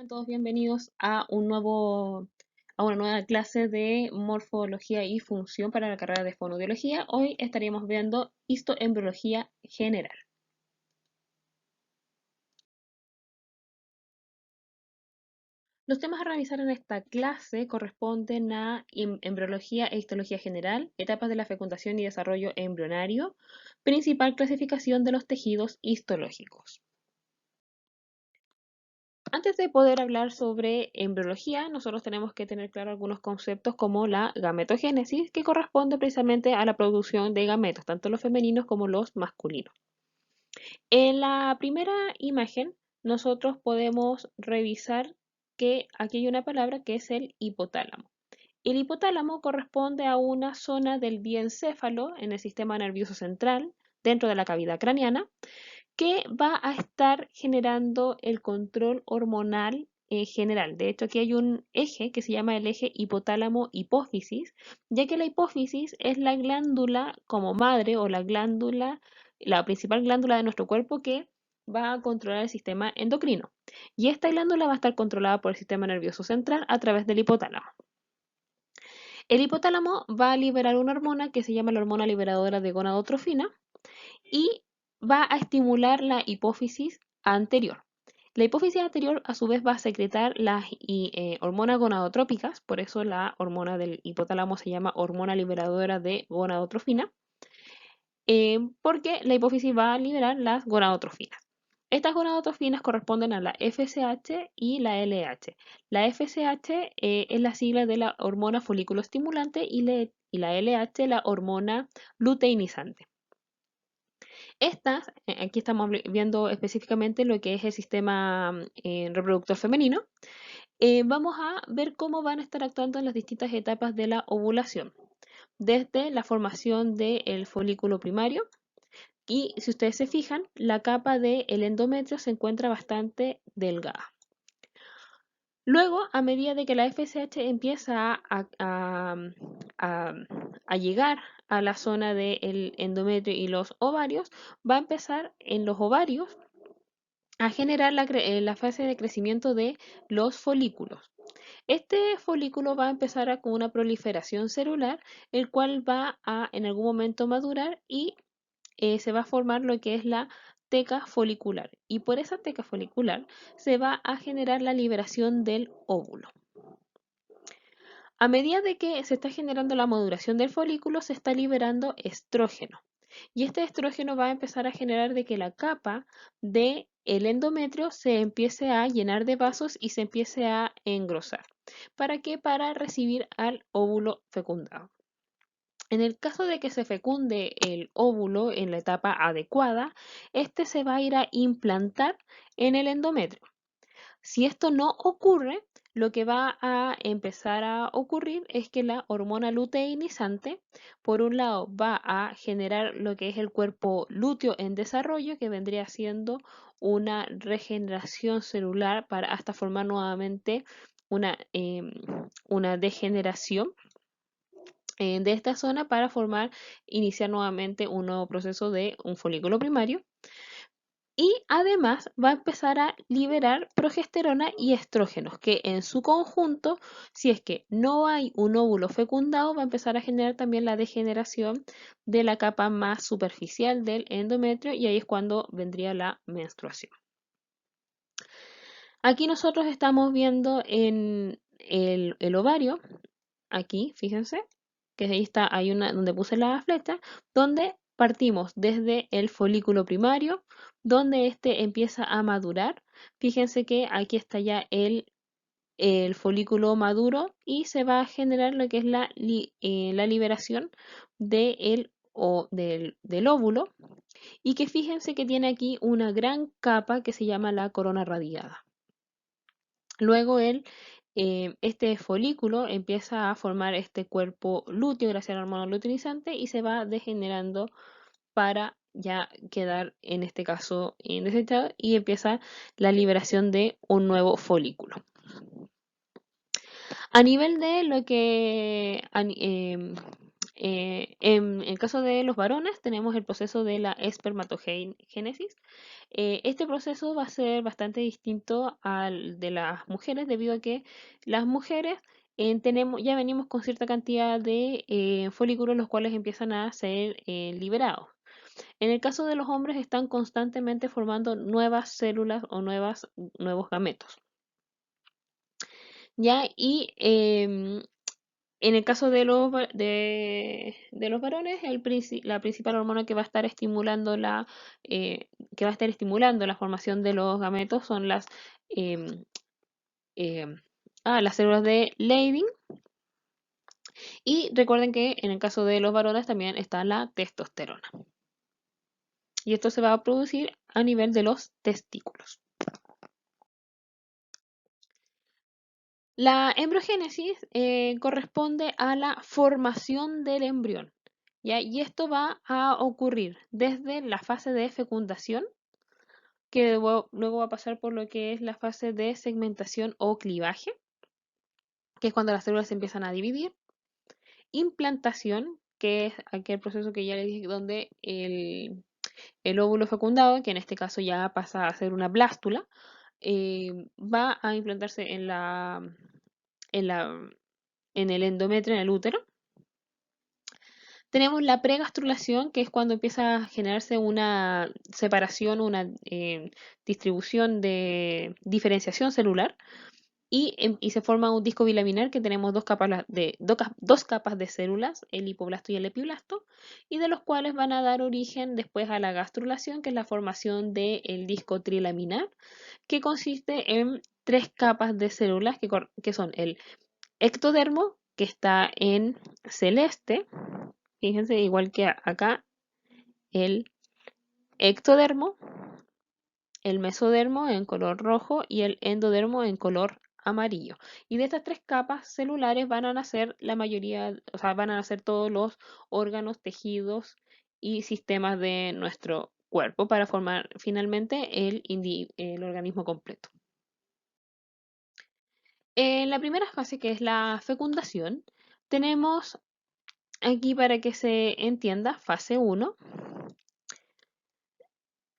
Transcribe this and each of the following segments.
Sean todos bienvenidos a a una nueva clase de morfología y función para la carrera de fonoaudiología. Hoy estaríamos viendo histoembriología general. Los temas a revisar en esta clase corresponden a embriología e histología general, etapas de la fecundación y desarrollo embrionario, principal clasificación de los tejidos histológicos. Antes de poder hablar sobre embriología, nosotros tenemos que tener claro algunos conceptos como la gametogénesis, que corresponde precisamente a la producción de gametos, tanto los femeninos como los masculinos. En la primera imagen, nosotros podemos revisar que aquí hay una palabra que es el hipotálamo. El hipotálamo corresponde a una zona del diencéfalo en el sistema nervioso central, dentro de la cavidad craneana, que va a estar generando el control hormonal general. De hecho, aquí hay un eje que se llama el eje hipotálamo-hipófisis, ya que la hipófisis es la glándula como madre o la principal glándula de nuestro cuerpo que va a controlar el sistema endocrino. Y esta glándula va a estar controlada por el sistema nervioso central a través del hipotálamo. El hipotálamo va a liberar una hormona que se llama la hormona liberadora de gonadotrofina y va a estimular la hipófisis anterior. La hipófisis anterior a su vez va a secretar las hormonas gonadotrópicas, por eso la hormona del hipotálamo se llama hormona liberadora de gonadotrofina, porque la hipófisis va a liberar las gonadotrofinas. Estas gonadotrofinas corresponden a la FSH y la LH. La FSH es la sigla de la hormona folículo estimulante y la LH la hormona luteinizante. Aquí estamos viendo específicamente lo que es el sistema reproductor femenino. Vamos a ver cómo van a estar actuando en las distintas etapas de la ovulación, desde la formación del folículo primario. Y si ustedes se fijan, la capa del endometrio se encuentra bastante delgada. Luego, a medida de que la FSH empieza a llegar a la zona del endometrio y los ovarios, va a empezar en los ovarios a generar la fase de crecimiento de los folículos. Este folículo va a empezar con una proliferación celular, el cual va a en algún momento madurar y se va a formar lo que es la teca folicular. Y por esa teca folicular se va a generar la liberación del óvulo. A medida de que se está generando la maduración del folículo, se está liberando estrógeno. Y este estrógeno va a empezar a generar de que la capa del endometrio se empiece a llenar de vasos y se empiece a engrosar. ¿Para qué? Para recibir al óvulo fecundado. En el caso de que se fecunde el óvulo en la etapa adecuada, este se va a ir a implantar en el endometrio. Si esto no ocurre, lo que va a empezar a ocurrir es que la hormona luteinizante, por un lado, va a generar lo que es el cuerpo lúteo en desarrollo, que vendría siendo una regeneración celular para hasta formar nuevamente una degeneración de esta zona para iniciar nuevamente un nuevo proceso de un folículo primario. Y además va a empezar a liberar progesterona y estrógenos, que en su conjunto, si es que no hay un óvulo fecundado, va a empezar a generar también la degeneración de la capa más superficial del endometrio y ahí es cuando vendría la menstruación. Aquí nosotros estamos viendo en el ovario, aquí, fíjense, que ahí está, hay una donde puse la flecha, donde partimos desde el folículo primario, donde este empieza a madurar. Fíjense que aquí está ya el folículo maduro y se va a generar lo que es la liberación del óvulo y que fíjense que tiene aquí una gran capa que se llama la corona radiada. Luego este folículo empieza a formar este cuerpo lúteo gracias a la hormona luteinizante y se va degenerando para ya quedar en este caso desechado y empieza la liberación de un nuevo folículo. A nivel de lo que En el caso de los varones tenemos el proceso de la espermatogénesis. Este proceso va a ser bastante distinto al de las mujeres debido a que las mujeres ya venimos con cierta cantidad de folículos los cuales empiezan a ser liberados. En el caso de los hombres están constantemente formando nuevas células o nuevos gametos. ¿Ya? Y en el caso de de los varones, la principal hormona que va a estar estimulando que va a estar estimulando la formación de los gametos son em, em, las células de Leydig. Y recuerden que en el caso de los varones también está la testosterona. Y esto se va a producir a nivel de los testículos. La embriogénesis corresponde a la formación del embrión, ¿ya? Y esto va a ocurrir desde la fase de fecundación, que luego va a pasar por lo que es la fase de segmentación o clivaje, que es cuando las células se empiezan a dividir, implantación, que es aquel proceso que ya les dije, donde el óvulo fecundado, que en este caso ya pasa a ser una blástula, va a implantarse en la, en el endometrio, en el útero. Tenemos la pregastrulación, que es cuando empieza a generarse una separación, una distribución de diferenciación celular y se forma un disco bilaminar que tenemos dos capas de células, el hipoblasto y el epiblasto, y de los cuales van a dar origen después a la gastrulación, que es la formación del disco trilaminar, que consiste en tres capas de células que son el ectodermo, que está en celeste, fíjense, igual que acá, el ectodermo, el mesodermo en color rojo y el endodermo en color amarillo. Y de estas tres capas celulares van a nacer la mayoría, o sea, van a nacer todos los órganos, tejidos y sistemas de nuestro cuerpo para formar finalmente el organismo completo. En la primera fase, que es la fecundación, tenemos aquí, para que se entienda, fase 1.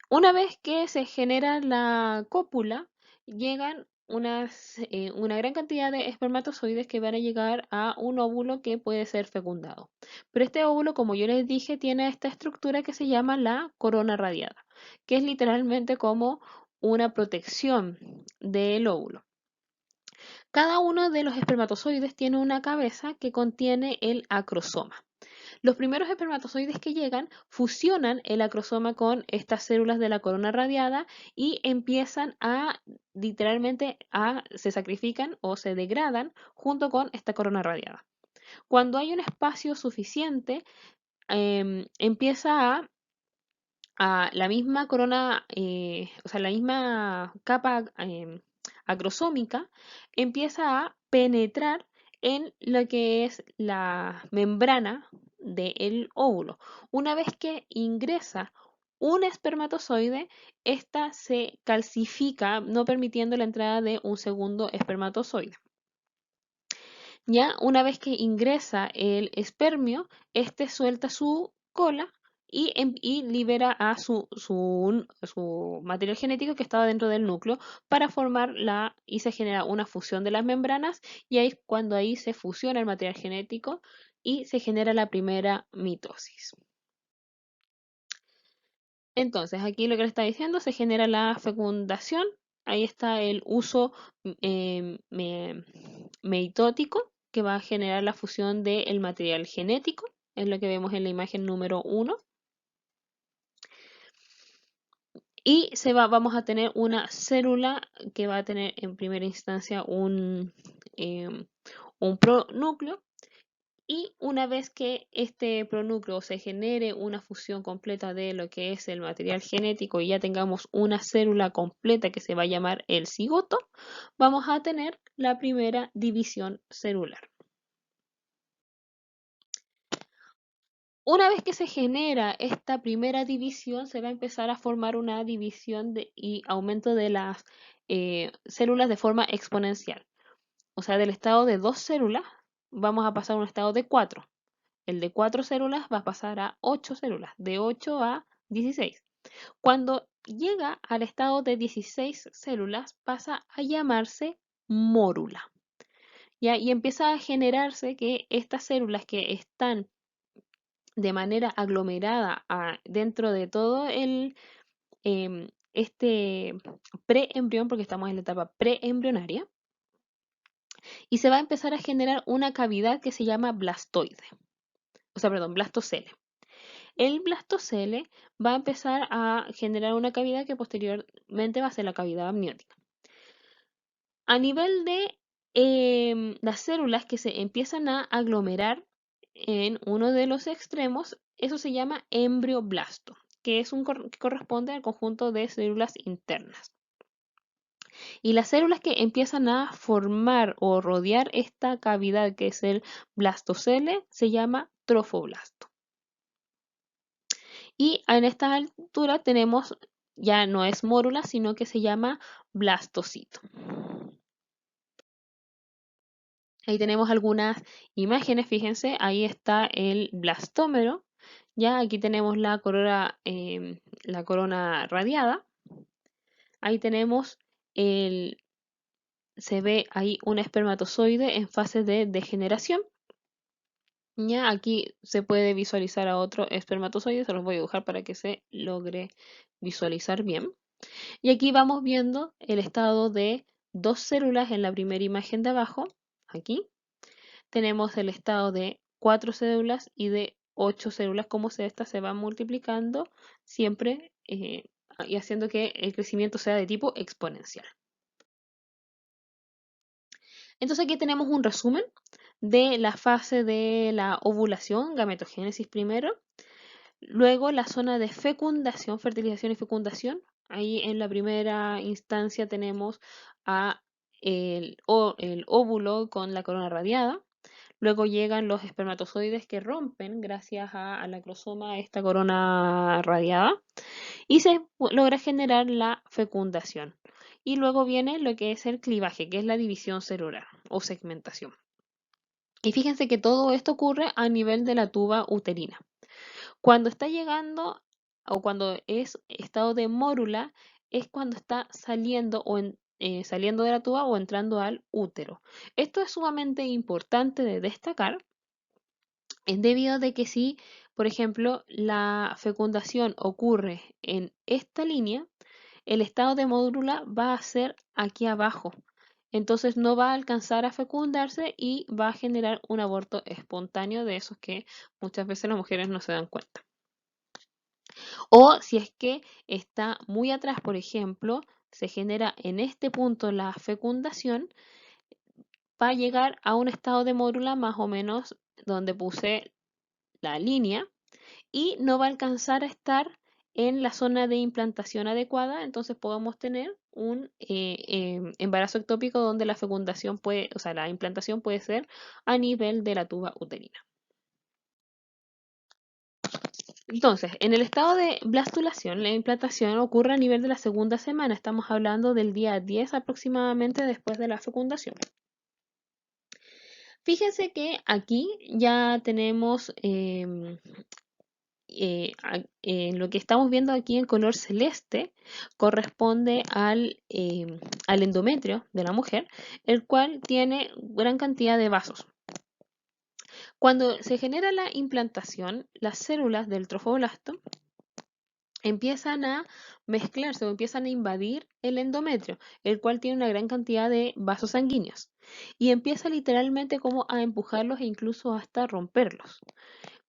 Una vez que se genera la cópula, llegan una gran cantidad de espermatozoides que van a llegar a un óvulo que puede ser fecundado. Pero este óvulo, como yo les dije, tiene esta estructura que se llama la corona radiada, que es literalmente como una protección del óvulo. Cada uno de los espermatozoides tiene una cabeza que contiene el acrosoma. Los primeros espermatozoides que llegan fusionan el acrosoma con estas células de la corona radiada y empiezan se sacrifican o se degradan junto con esta corona radiada. Cuando hay un espacio suficiente, empieza a la misma corona, o sea, la misma capa acrosómica empieza a penetrar en lo que es la membrana del óvulo. Una vez que ingresa un espermatozoide, esta se calcifica, no permitiendo la entrada de un segundo espermatozoide. Ya una vez que ingresa el espermio, este suelta su cola y libera a su material genético que estaba dentro del núcleo para y se genera una fusión de las membranas y ahí es cuando ahí se fusiona el material genético y se genera la primera mitosis. Entonces, aquí lo que le está diciendo, se genera la fecundación, ahí está el uso meitótico que va a generar la fusión del material genético, es lo que vemos en la imagen número 1. Y vamos a tener una célula que va a tener en primera instancia un pronúcleo. Y una vez que este pronúcleo se genere una fusión completa de lo que es el material genético y ya tengamos una célula completa que se va a llamar el cigoto, vamos a tener la primera división celular. Una vez que se genera esta primera división, se va a empezar a formar una división y aumento de las células de forma exponencial. O sea, del estado de 2 células vamos a pasar a un estado de 4. El de 4 células va a pasar a 8 células, de 8 a 16. Cuando llega al estado de 16 células, pasa a llamarse mórula. ¿Ya? Y empieza a generarse que estas células que están de manera aglomerada dentro de todo este preembrión, porque estamos en la etapa preembrionaria, y se va a empezar a generar una cavidad que se llama blastoide, o sea, perdón, blastocele. El blastocele va a empezar a generar una cavidad que posteriormente va a ser la cavidad amniótica. A nivel de las células que se empiezan a aglomerar en uno de los extremos, eso se llama embrioblasto, que que corresponde al conjunto de células internas. Y las células que empiezan a formar o rodear esta cavidad que es el blastocele se llama trofoblasto. Y en esta altura tenemos, ya no es mórula, sino que se llama blastocito. Ahí tenemos algunas imágenes, fíjense, ahí está el blastómero, ya aquí tenemos la corona radiada, ahí tenemos se ve ahí un espermatozoide en fase de degeneración. Ya aquí se puede visualizar a otro espermatozoide, se los voy a dibujar para que se logre visualizar bien. Y aquí vamos viendo el estado de 2 células en la primera imagen de abajo, aquí. Tenemos el estado de 4 células y de 8 células, como estas se van multiplicando siempre y haciendo que el crecimiento sea de tipo exponencial. Entonces aquí tenemos un resumen de la fase de la ovulación, gametogénesis primero, luego la zona de fecundación, fertilización y fecundación. Ahí en la primera instancia tenemos el óvulo con la corona radiada. Luego llegan los espermatozoides que rompen gracias al acrosoma esta corona radiada y se logra generar la fecundación. Y luego viene lo que es el clivaje, que es la división celular o segmentación. Y fíjense que todo esto ocurre a nivel de la tuba uterina. Cuando está llegando o cuando es estado de mórula, es cuando está saliendo saliendo de la tuba o entrando al útero. Esto es sumamente importante de destacar, es debido a que si, por ejemplo, la fecundación ocurre en esta línea, el estado de mórula va a ser aquí abajo. Entonces no va a alcanzar a fecundarse y va a generar un aborto espontáneo de esos que muchas veces las mujeres no se dan cuenta. O si es que está muy atrás, por ejemplo, se genera en este punto la fecundación, va a llegar a un estado de mórula más o menos donde puse la línea y no va a alcanzar a estar en la zona de implantación adecuada, entonces podemos tener un embarazo ectópico donde la fecundación puede, o sea, la implantación puede ser a nivel de la tuba uterina. Entonces, en el estado de blastulación, la implantación ocurre a nivel de la segunda semana. Estamos hablando del día 10 aproximadamente después de la fecundación. Fíjense que aquí ya tenemos lo que estamos viendo aquí en color celeste corresponde al endometrio de la mujer, el cual tiene gran cantidad de vasos. Cuando se genera la implantación, las células del trofoblasto empiezan a mezclarse o empiezan a invadir el endometrio, el cual tiene una gran cantidad de vasos sanguíneos, y empieza literalmente como a empujarlos e incluso hasta romperlos.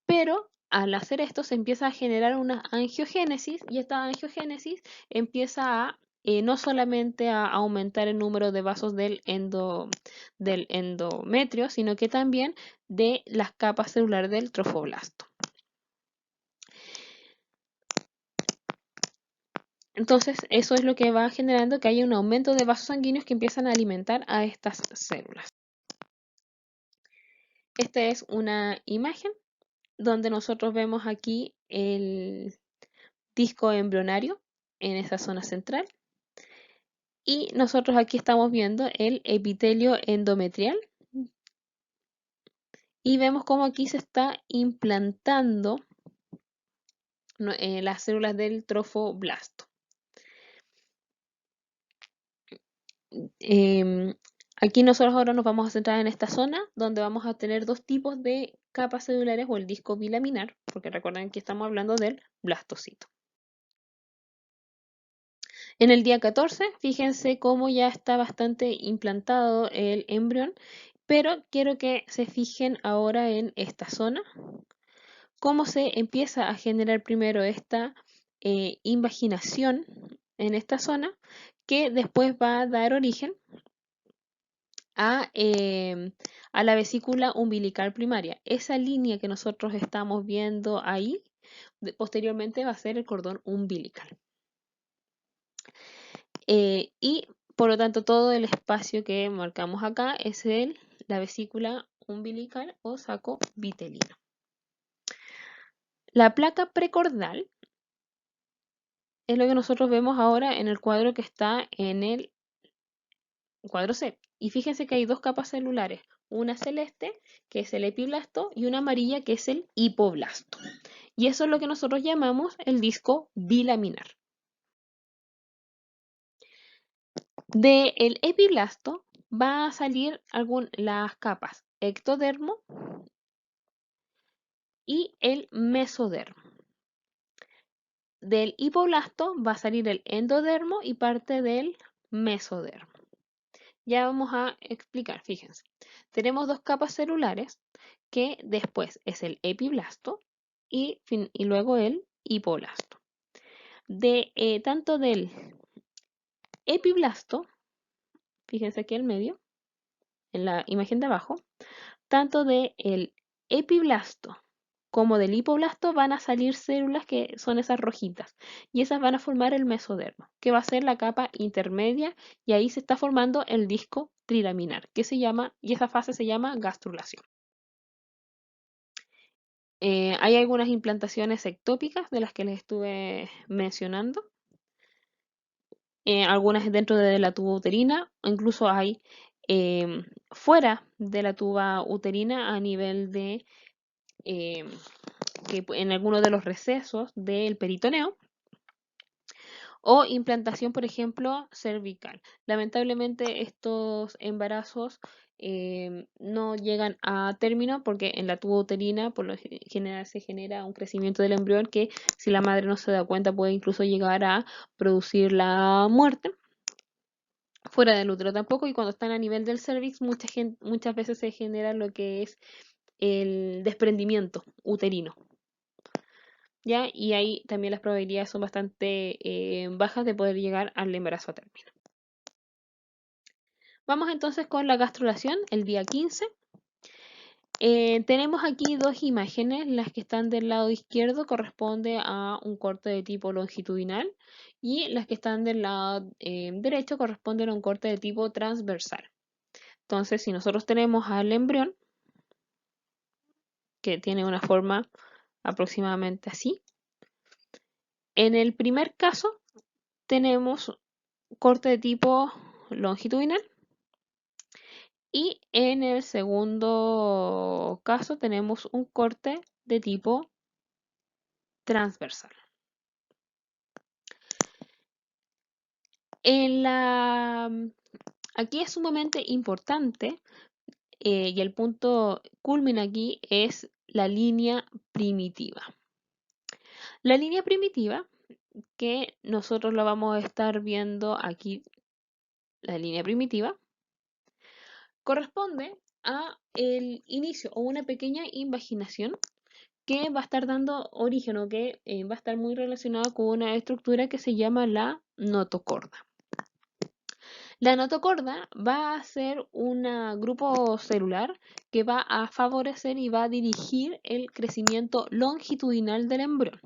Pero al hacer esto se empieza a generar una angiogénesis y esta angiogénesis empieza a no solamente a aumentar el número de vasos del endometrio, sino que también de las capas celulares del trofoblasto. Entonces, eso es lo que va generando que haya un aumento de vasos sanguíneos que empiezan a alimentar a estas células. Esta es una imagen donde nosotros vemos aquí el disco embrionario en esa zona central. Y nosotros aquí estamos viendo el epitelio endometrial Y vemos cómo aquí se está implantando las células del trofoblasto. Aquí nosotros ahora nos vamos a centrar en esta zona donde vamos a tener dos tipos de capas celulares o el disco bilaminar, porque recuerden que estamos hablando del blastocito. En el día 14, fíjense cómo ya está bastante implantado el embrión, pero quiero que se fijen ahora en esta zona, cómo se empieza a generar primero esta invaginación en esta zona, que después va a dar origen a la vesícula umbilical primaria. Esa línea que nosotros estamos viendo ahí, posteriormente va a ser el cordón umbilical. Y por lo tanto todo el espacio que marcamos acá es la vesícula umbilical o saco vitelino. La placa precordal es lo que nosotros vemos ahora en el cuadro que está en el cuadro C. Y fíjense que hay dos capas celulares, una celeste, que es el epiblasto, y una amarilla, que es el hipoblasto. Y eso es lo que nosotros llamamos el disco bilaminar. Del epiblasto va a salir las capas ectodermo y el mesodermo. Del hipoblasto va a salir el endodermo y parte del mesodermo. Ya vamos a explicar, fíjense. Tenemos dos capas celulares que después es el epiblasto y luego el hipoblasto. Tanto del epiblasto, fíjense aquí en medio, en la imagen de abajo, tanto del epiblasto como del hipoblasto van a salir células que son esas rojitas y esas van a formar el mesodermo, que va a ser la capa intermedia, y ahí se está formando el disco trilaminar, y esa fase se llama gastrulación. Hay algunas implantaciones ectópicas de las que les estuve mencionando, algunas dentro de la tuba uterina, incluso hay fuera de la tuba uterina a nivel de que en alguno de los recesos del peritoneo, o implantación, por ejemplo, cervical. Lamentablemente estos embarazos no llegan a término porque en la tuba uterina por lo general se genera un crecimiento del embrión que, si la madre no se da cuenta, puede incluso llegar a producir la muerte. Fuera del útero tampoco, y cuando están a nivel del cervix muchas veces se genera lo que es el desprendimiento uterino. ¿Ya? Y ahí también las probabilidades son bastante bajas de poder llegar al embarazo a término. Vamos entonces con la gastrulación, el día 15. Tenemos aquí dos imágenes. Las que están del lado izquierdo corresponde a un corte de tipo longitudinal, y las que están del lado derecho corresponden a un corte de tipo transversal. Entonces, si nosotros tenemos al embrión, que tiene una forma aproximadamente así, en el primer caso tenemos corte de tipo longitudinal, y en el segundo caso tenemos un corte de tipo transversal. Aquí es sumamente importante, y el punto culmina aquí es la línea primitiva. La línea primitiva, que nosotros lo vamos a estar viendo aquí, la línea primitiva, corresponde a el inicio o una pequeña invaginación que va a estar dando origen, o que va a estar muy relacionada con una estructura que se llama la notocorda. La notocorda va a ser un grupo celular que va a favorecer y va a dirigir el crecimiento longitudinal del embrión,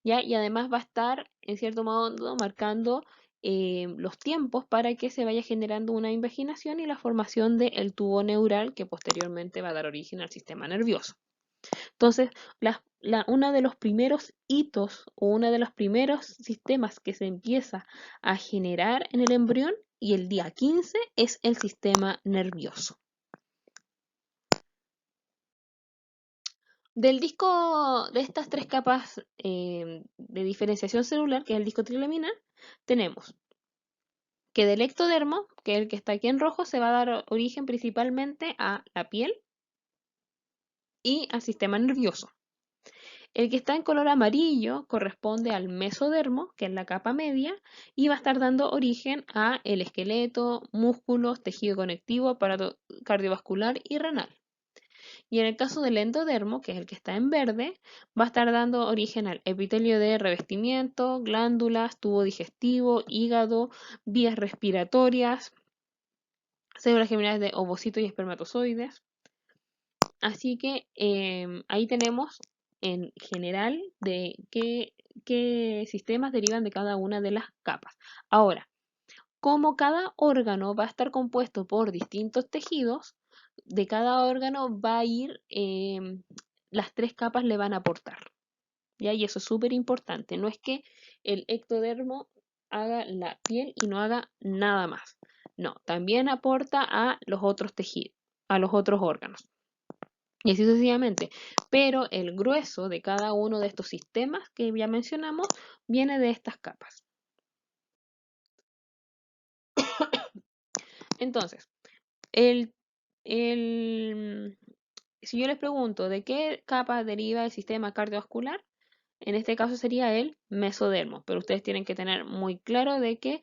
¿ya? Y además va a estar, en cierto modo, marcando los tiempos para que se vaya generando una invaginación y la formación del tubo neural, que posteriormente va a dar origen al sistema nervioso. Entonces, uno de los primeros hitos o uno de los primeros sistemas que se empieza a generar en el embrión y el día 15 es el sistema nervioso. Del disco, de estas tres capas de diferenciación celular, que es el disco trilaminar, tenemos que del ectodermo, que es el que está aquí en rojo, se va a dar origen principalmente a la piel y al sistema nervioso. El que está en color amarillo corresponde al mesodermo, que es la capa media, y va a estar dando origen a el esqueleto, músculos, tejido conectivo, aparato cardiovascular y renal. Y en el caso del endodermo, que es el que está en verde, va a estar dando origen al epitelio de revestimiento, glándulas, tubo digestivo, hígado, vías respiratorias, células geminales de ovocitos y espermatozoides. Así que ahí tenemos en general de qué sistemas derivan de cada una de las capas. Ahora, como cada órgano va a estar compuesto por distintos tejidos, de cada órgano va a ir, las tres capas le van a aportar. ¿Ya? Y eso es súper importante. No es que el ectodermo haga la piel y no haga nada más. No, también aporta a los otros tejidos, a los otros órganos. Y así sucesivamente. Pero el grueso de cada uno de estos sistemas que ya mencionamos viene de estas capas. Entonces, el, si yo les pregunto de qué capa deriva el sistema cardiovascular, en este caso sería el mesodermo, pero ustedes tienen que tener muy claro de que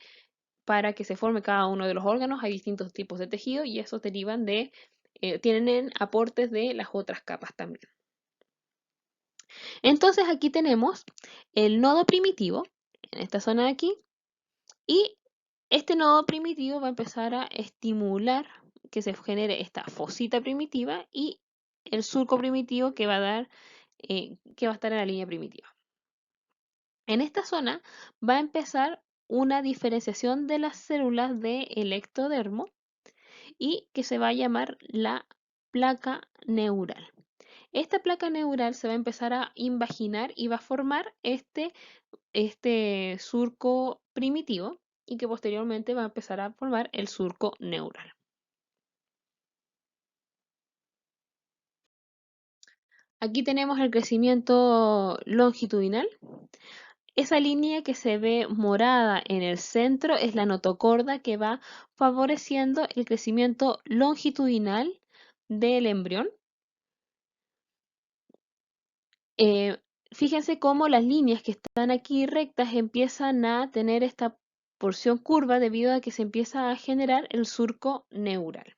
para que se forme cada uno de los órganos hay distintos tipos de tejido y esos derivan de, tienen aportes de las otras capas también. Entonces aquí tenemos el nodo primitivo, en esta zona de aquí, y este nodo primitivo va a empezar a estimular que se genere esta fosita primitiva y el surco primitivo que va a dar, que va a estar en la línea primitiva. En esta zona va a empezar una diferenciación de las células del ectodermo y que se va a llamar la placa neural. Esta placa neural se va a empezar a invaginar y va a formar este surco primitivo y que posteriormente va a empezar a formar el surco neural. Aquí tenemos el crecimiento longitudinal. Esa línea que se ve morada en el centro es la notocorda que va favoreciendo el crecimiento longitudinal del embrión. Eh, Fíjense cómo las líneas que están aquí rectas empiezan a tener esta porción curva debido a que se empieza a generar el surco neural.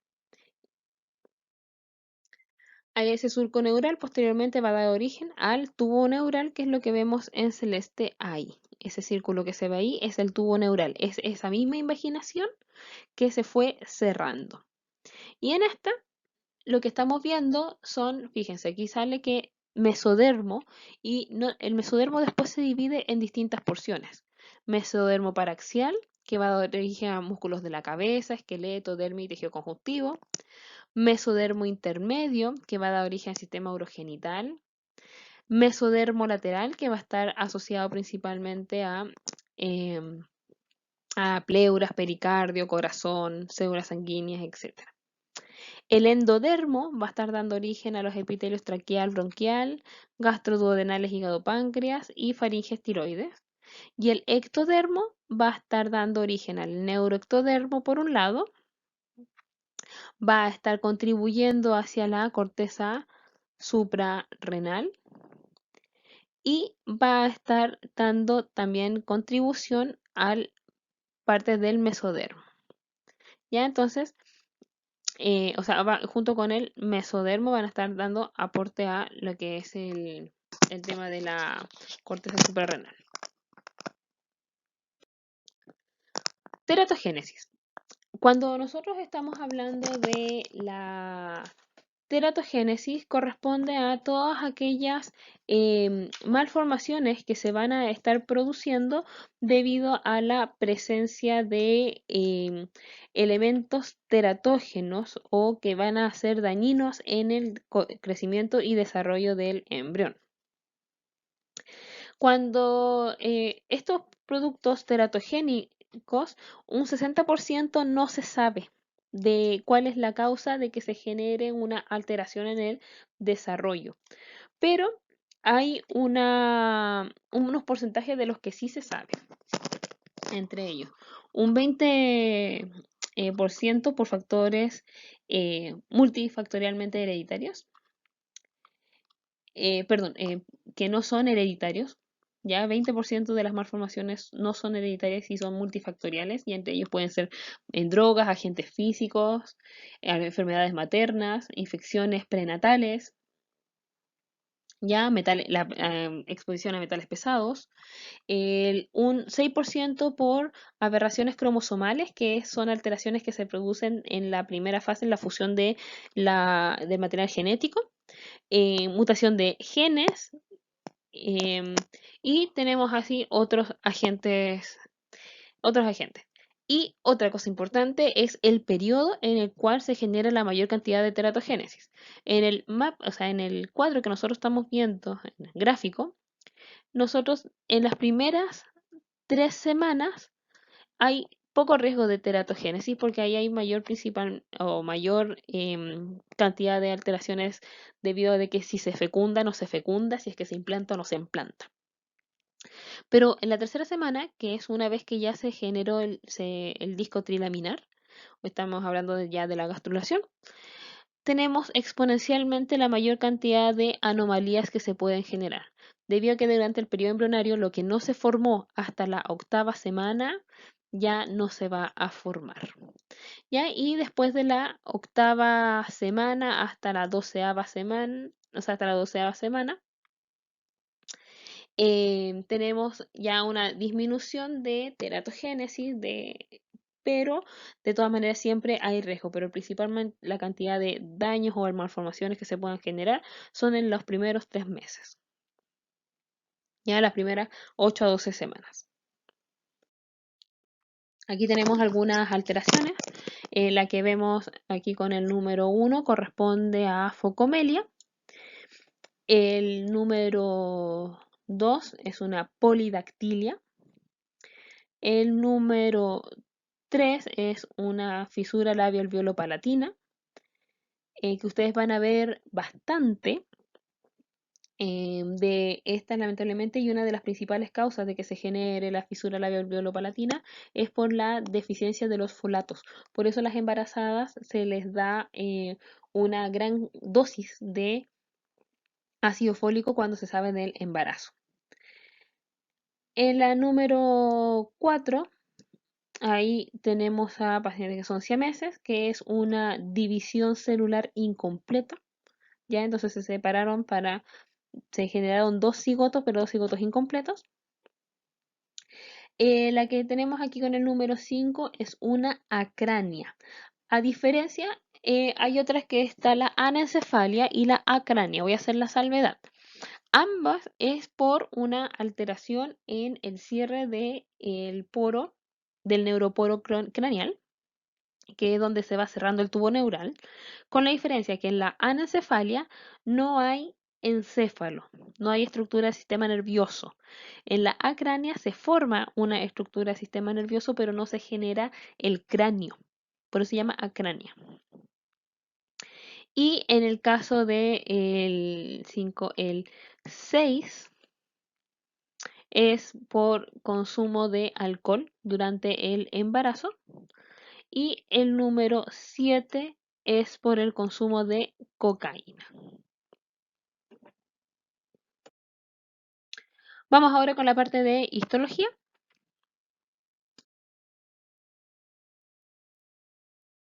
A ese surco neural posteriormente va a dar origen al tubo neural, que es lo que vemos en celeste ahí. Ese círculo que se ve ahí es el tubo neural, es esa misma invaginación que se fue cerrando. Y en esta, lo que estamos viendo son, fíjense, aquí sale que mesodermo, y el mesodermo después se divide en distintas porciones. Mesodermo paraxial, que va a dar origen a músculos de la cabeza, esqueleto, dermis y tejido conjuntivo. Mesodermo intermedio, que va a dar origen al sistema urogenital. Mesodermo lateral, que va a estar asociado principalmente em, a pleuras, pericardio, corazón, células sanguíneas, etc. El endodermo va a estar dando origen a los epitelios traqueal, bronquial, gastroduodenales, hígado, páncreas y faringes, tiroides. Y el ectodermo va a estar dando origen al neuroectodermo por un lado, va a estar contribuyendo hacia la corteza suprarrenal y va a estar dando también contribución a partes del mesodermo. Ya entonces, o sea, junto con el mesodermo van a estar dando aporte a lo que es el tema de la corteza suprarrenal. Teratogénesis. Cuando nosotros estamos hablando de la teratogénesis, corresponde a todas aquellas malformaciones que se van a estar produciendo debido a la presencia de elementos teratógenos o que van a ser dañinos en el crecimiento y desarrollo del embrión. Cuando estos productos teratogénicos, un 60% no se sabe de cuál es la causa de que se genere una alteración en el desarrollo. pero hay unos porcentajes de los que sí se sabe, entre ellos un 20 por ciento por factores multifactorialmente hereditarios, perdón, que no son hereditarios. Ya 20% de las malformaciones no son hereditarias y son multifactoriales, y entre ellos pueden ser en drogas, agentes físicos, enfermedades maternas, infecciones prenatales, ya la exposición a metales pesados, un 6% por aberraciones cromosomales, que son alteraciones que se producen en la primera fase, en la fusión del material genético, mutación de genes, em, y tenemos así otros agentes. Y otra cosa importante es el periodo en el cual se genera la mayor cantidad de teratogénesis. En el o sea, en el cuadro que nosotros estamos viendo, en el gráfico, nosotros en las primeras 3 semanas hay poco riesgo de teratogénesis porque ahí hay mayor cantidad de alteraciones debido a de que si se fecunda o no se fecunda, si es que se implanta o no se implanta. Pero en la tercera semana, que es una vez que ya se generó el disco trilaminar, estamos hablando ya de la gastrulación, tenemos exponencialmente la mayor cantidad de anomalías que se pueden generar, debido a que durante el periodo embrionario lo que no se formó hasta la 8ª semana ya no se va a formar. ¿Ya? Y después de la 8ª semana hasta la 12ª semana, o sea, hasta la 12ª semana, tenemos ya una disminución de teratogénesis, pero de todas maneras siempre hay riesgo, pero principalmente la cantidad de daños o malformaciones que se puedan generar son en los primeros 3 meses, ya las primeras 8 a 12 semanas. Aquí tenemos algunas alteraciones. La que vemos aquí con el número 1 corresponde a focomelia. El número 2 es una polidactilia. El número 3 es una fisura labial-alveolo-palatina, que ustedes van a ver bastante de esta, lamentablemente, y una de las principales causas de que se genere la fisura labial-alveolo-palatina es por la deficiencia de los folatos. Por eso a las embarazadas se les da una gran dosis de ácido fólico cuando se sabe del embarazo. En la número 4, ahí tenemos a pacientes que son siameses, que es una división celular incompleta. Ya entonces se generaron 2 cigotos, pero 2 cigotos incompletos. La que tenemos aquí con el número 5 es una acrania. A diferencia, hay otras que está la anencefalia y la acrania. Voy a hacer la salvedad. Ambas es por una alteración en el cierre del poro, del neuroporo craneal, que es donde se va cerrando el tubo neural, con la diferencia que en la anencefalia no hay encéfalo, no hay estructura del sistema nervioso. En la acrania se forma una estructura del sistema nervioso, pero no se genera el cráneo, por eso se llama acrania. Y en el caso del 5, el 6 es por consumo de alcohol durante el embarazo, y el número 7 es por el consumo de cocaína. Vamos ahora con la parte de histología.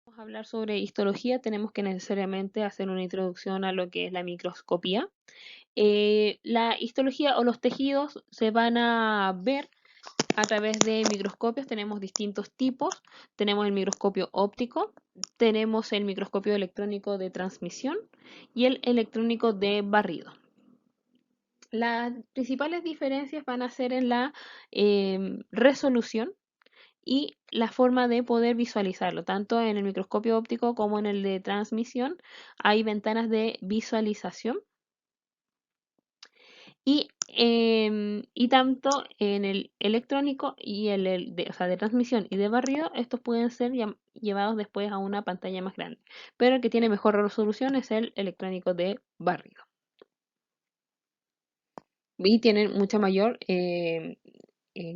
Vamos a hablar sobre histología. Tenemos que necesariamente hacer una introducción a lo que es la microscopía. La histología o los tejidos se van a ver a través de microscopios. Tenemos distintos tipos. Tenemos el microscopio óptico, tenemos el microscopio electrónico de transmisión y el electrónico de barrido. Las principales diferencias van a ser en la resolución y la forma de poder visualizarlo. Tanto en el microscopio óptico como en el de transmisión hay ventanas de visualización. Y tanto en el electrónico y o sea, de transmisión y de barrido, estos pueden ser llevados después a una pantalla más grande. Pero el que tiene mejor resolución es el electrónico de barrido. y tienen mucha mayor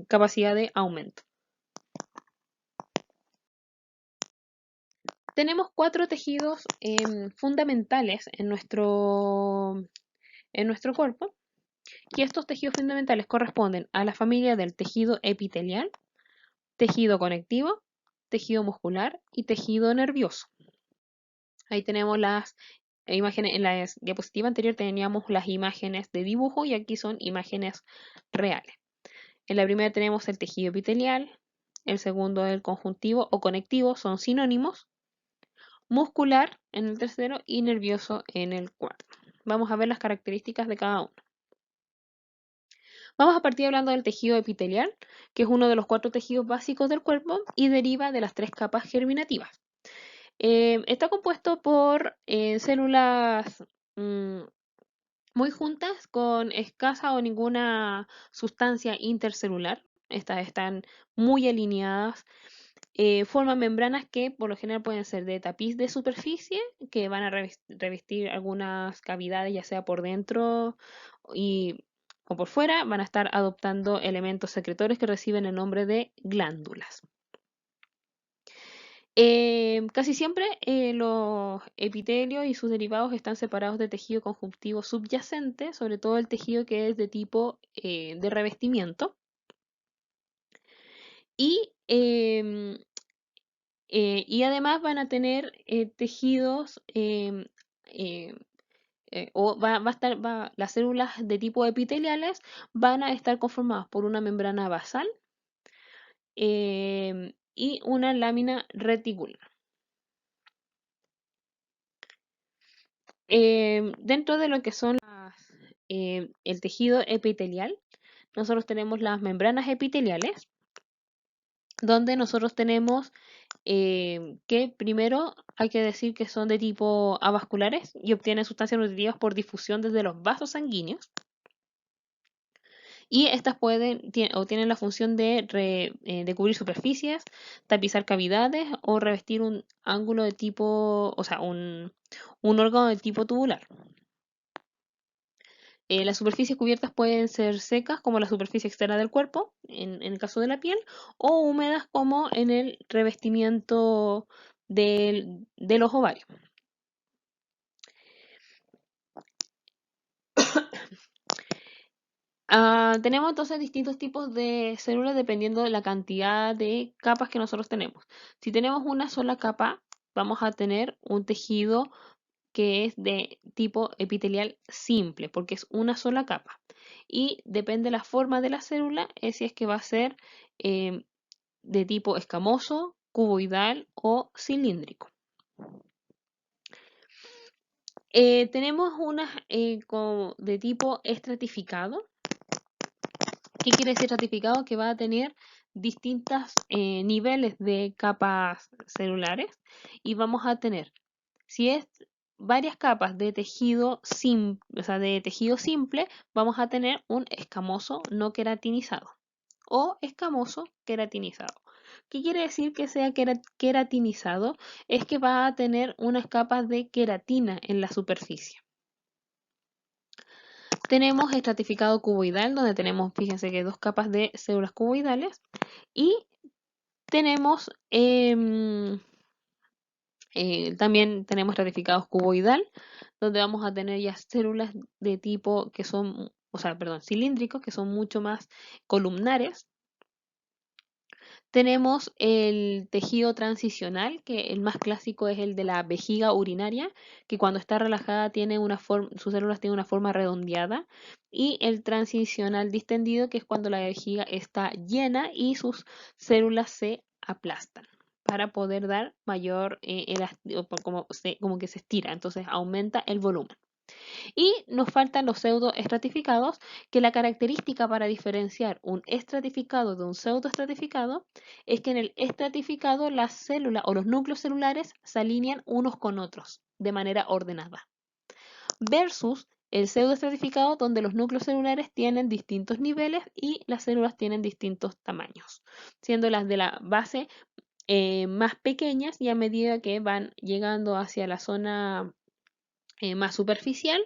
capacidad de aumento. Tenemos 4 tejidos fundamentales en nuestro cuerpo, y estos tejidos fundamentales corresponden a la familia del tejido epitelial, tejido conectivo, tejido muscular y tejido nervioso. Ahí tenemos las imágenes. En la diapositiva anterior teníamos las imágenes de dibujo y aquí son imágenes reales. En la primera tenemos el tejido epitelial, el segundo el conjuntivo o conectivo, son sinónimos, muscular en el tercero y nervioso en el cuarto. Vamos a ver las características de cada uno. Vamos a partir hablando del tejido epitelial, que es uno de los 4 tejidos básicos del cuerpo y deriva de las 3 capas germinativas. Está compuesto por células muy juntas con escasa o ninguna sustancia intercelular. Estas están muy alineadas. Forman membranas que por lo general pueden ser de tapiz de superficie, que van a revestir algunas cavidades, ya sea por dentro o por fuera. Van a estar adoptando elementos secretores que reciben el nombre de glándulas. Casi siempre los epitelios y sus derivados están separados de tejido conjuntivo subyacente, sobre todo el tejido que es de tipo de revestimiento. Y, y además van a tener tejidos o las células de tipo epiteliales van a estar conformadas por una membrana basal y una lámina reticular. Dentro de lo que son el tejido epitelial, nosotros tenemos las membranas epiteliales, donde nosotros tenemos que primero hay que decir que son de tipo avasculares y obtienen sustancias nutritivas por difusión desde los vasos sanguíneos. Y estas tienen la función de cubrir superficies, tapizar cavidades o revestir un ángulo de tipo, o sea, un órgano de tipo tubular. Las superficies cubiertas pueden ser secas, como la superficie externa del cuerpo, en el caso de la piel, o húmedas, como en el revestimiento de los ovarios. Tenemos entonces distintos tipos de células dependiendo de la cantidad de capas que nosotros tenemos. Si tenemos una sola capa, vamos a tener un tejido que es de tipo epitelial simple, porque es una sola capa. Y depende de la forma de la célula, es si es que va a ser de tipo escamoso, cuboidal o cilíndrico. Tenemos unas de tipo estratificado. ¿Qué quiere decir estratificado? Que va a tener distintos niveles de capas celulares y vamos a tener, si es varias capas de tejido simple, vamos a tener un escamoso no queratinizado o escamoso queratinizado. ¿Qué quiere decir que sea queratinizado? Es que va a tener unas capas de queratina en la superficie. Tenemos estratificado cuboidal, donde tenemos, fíjense que 2 capas de células cuboidales. Y tenemos también tenemos estratificados cuboidal, donde vamos a tener ya células de tipo que son, cilíndricos, que son mucho más columnares. Tenemos el tejido transicional, que el más clásico es el de la vejiga urinaria, que cuando está relajada tiene sus células tienen una forma redondeada, y el transicional distendido, que es cuando la vejiga está llena y sus células se aplastan para poder dar mayor como que se estira, entonces aumenta el volumen. Y nos faltan los pseudoestratificados, que la característica para diferenciar un estratificado de un pseudoestratificado es que en el estratificado las células o los núcleos celulares se alinean unos con otros de manera ordenada, versus el pseudoestratificado, donde los núcleos celulares tienen distintos niveles y las células tienen distintos tamaños, siendo las de la base más pequeñas, y a medida que van llegando hacia la zona más superficial,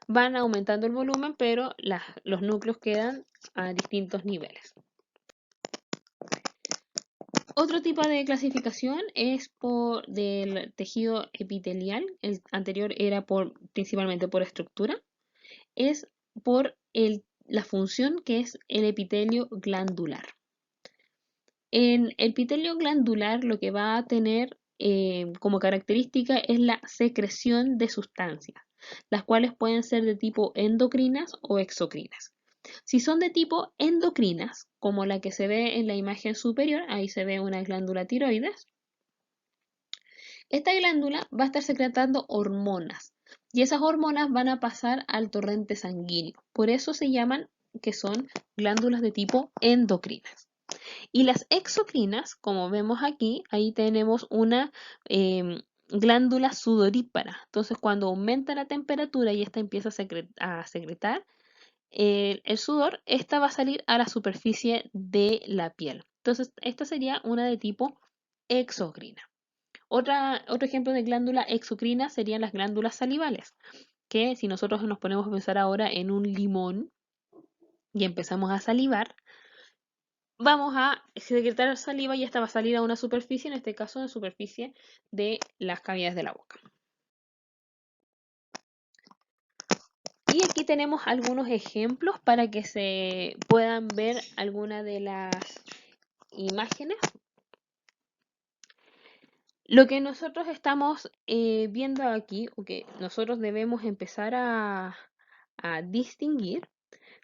van aumentando el volumen, pero los núcleos quedan a distintos niveles. Otro tipo de clasificación es del tejido epitelial. El anterior era principalmente por estructura. Es por la función, que es el epitelio glandular. En el epitelio glandular lo que va a tener como característica es la secreción de sustancias, las cuales pueden ser de tipo endocrinas o exocrinas. Si son de tipo endocrinas, como la que se ve en la imagen superior, ahí se ve una glándula tiroides, esta glándula va a estar secretando hormonas y esas hormonas van a pasar al torrente sanguíneo. Por eso se llaman que son glándulas de tipo endocrinas. Y las exocrinas, como vemos aquí, ahí tenemos una glándula sudorípara. Entonces, cuando aumenta la temperatura y esta empieza a secretar el sudor, esta va a salir a la superficie de la piel. Entonces, esta sería una de tipo exocrina. Otro ejemplo de glándula exocrina serían las glándulas salivales, que si nosotros nos ponemos a pensar ahora en un limón y empezamos a salivar, vamos a secretar saliva y esta va a salir a una superficie, en este caso la superficie de las cavidades de la boca. Y aquí tenemos algunos ejemplos para que se puedan ver algunas de las imágenes. Lo que nosotros estamos viendo aquí, o que nosotros debemos empezar a distinguir,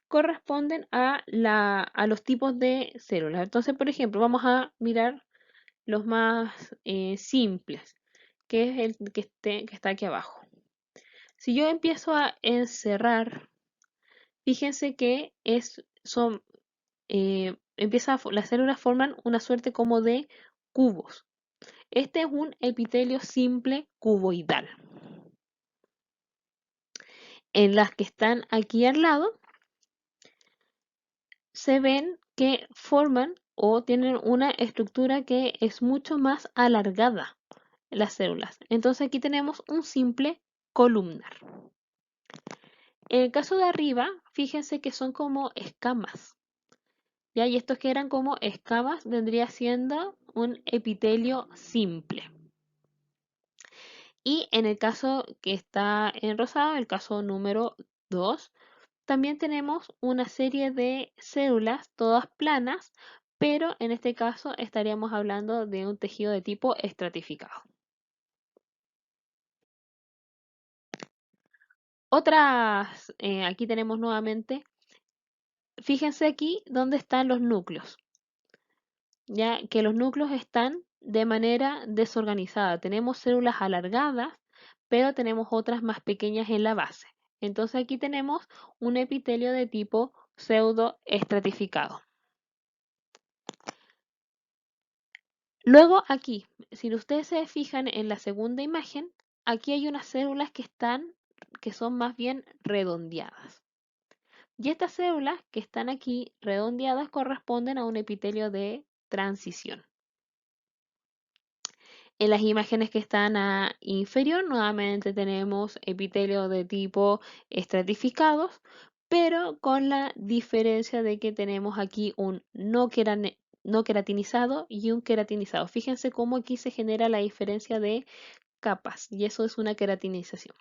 corresponden a los tipos de células. Entonces, por ejemplo, vamos a mirar los más simples, que es el que está aquí abajo. Si yo empiezo a encerrar, fíjense que las células forman una suerte como de cubos. Este es un epitelio simple cuboidal. En las que están aquí al lado, se ven que forman o tienen una estructura que es mucho más alargada, las células. Entonces aquí tenemos un simple columnar. En el caso de arriba, fíjense que son como escamas. ¿Ya? Y estos que eran como escamas vendría siendo un epitelio simple. Y en el caso que está en rosado, el caso número 2, también tenemos una serie de células, todas planas, pero en este caso estaríamos hablando de un tejido de tipo estratificado. Aquí tenemos nuevamente, fíjense aquí dónde están los núcleos, ya que los núcleos están de manera desorganizada. Tenemos células alargadas, pero tenemos otras más pequeñas en la base. Entonces aquí tenemos un epitelio de tipo pseudoestratificado. Luego aquí, si ustedes se fijan en la segunda imagen, aquí hay unas células que son más bien redondeadas. Y estas células que están aquí redondeadas corresponden a un epitelio de transición. En las imágenes que están a inferior, nuevamente tenemos epitelio de tipo estratificados, pero con la diferencia de que tenemos aquí un no queratinizado y un queratinizado. Fíjense cómo aquí se genera la diferencia de capas y eso es una queratinización.